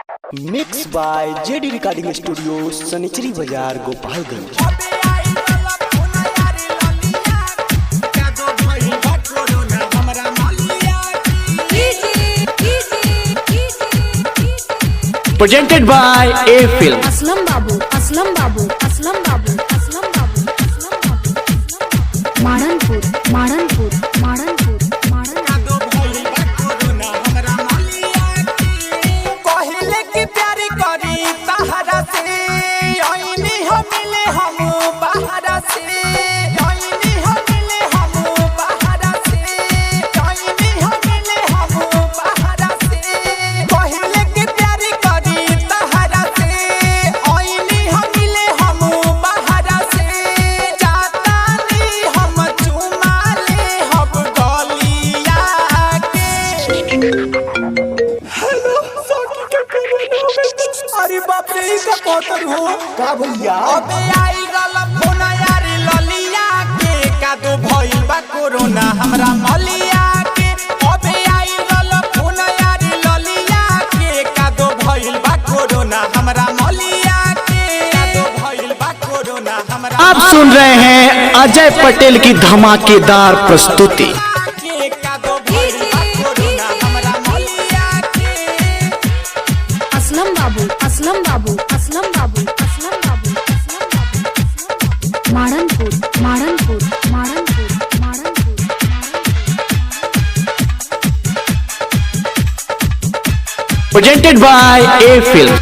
Mix by JD recording studio Sanichari Bazar Gopalganj. Presented by A Film. Aslam बाबू, असलम बाबू, असलम बाबू, असलम बाबू, असलम बाबू। मारनपुर, मारनपुर, मारनपुर, पहले की प्यारी करी सहारा से आईनी हम मिले हम बाहरा से आईनी हम मिले हम बाहरा से आईनी हम मिले हम बाहरा से पहले की प्यारी करी सहारा से आईनी हम मिले हम बाहरा से जाता नहीं हम चुमा ले हम गलिया के। अरे बाप रे का कोतर हो का भैया अबे आई गल फोन यारी ललिया के कादो भइल बा कोरोना हमरा मलिया के अबे आई गल फोन यारी ललिया के कादो भइल बा कोरोना हमरा मलिया के कादो भइल बा कोरोना हमरा। आप सुन रहे हैं अजय पटेल की धमाकेदार प्रस्तुति। असलम बाबू, असलम बाबू, असलम बाबू, असलम बाबू, असलम बाबू। मारनपुर, मारनपुर, मारनपुर, मारनपुर। Presented by A Film.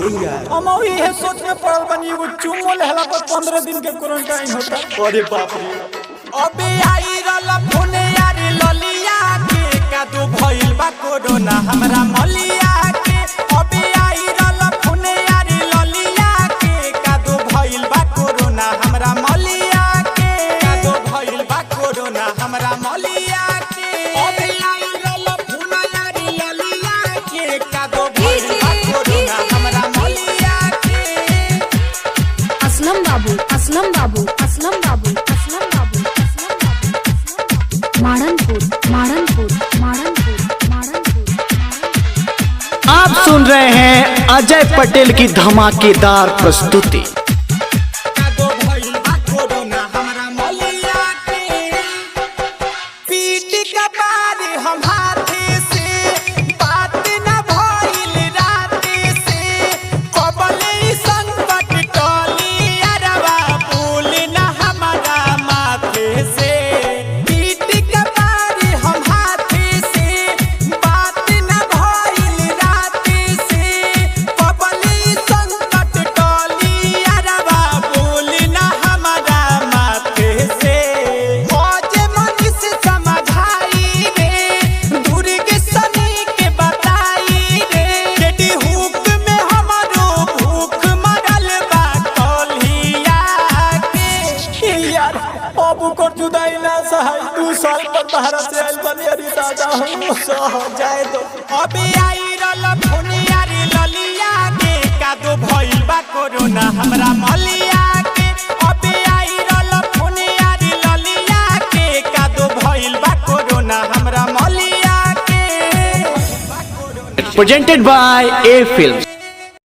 सोच में पड़ल बनी वो चुमो लेहला पर 15 दिन के क्वारंटाइन होता। अरे बाप रे अबे आई रल फोन यारी ललिया के कादो भइल बा कोरोना हमरा मलिया के अबे आई रल फोन यारी ललिया के कादो भइल बा कोरोना हमरा मलिया के कादो भइल बा कोरोना हमरा मलिया के अबे आई रल फोन यारी ललिया के कादो भइल बा कोरोना हमरा मलिया के। असलम बाबू, असलम बाबू, असलम बाबू, असलम बाबू, असलम बाबू। मारनपुर, मारनपुर, मारनपुर, मारनपुर। आप सुन रहे हैं अजय पटेल की धमाकेदार प्रस्तुति। साल पर बाहर से आइल बनी अरे दादा हम सह जाए तो अबे आई रल फोन यारी ललिया के कादो भइल बा कोरोना हमरा मलिया के अबे आई रल फोन यारी ललिया के कादो भइल बा कोरोना हमरा मलिया के। Presented by A Film.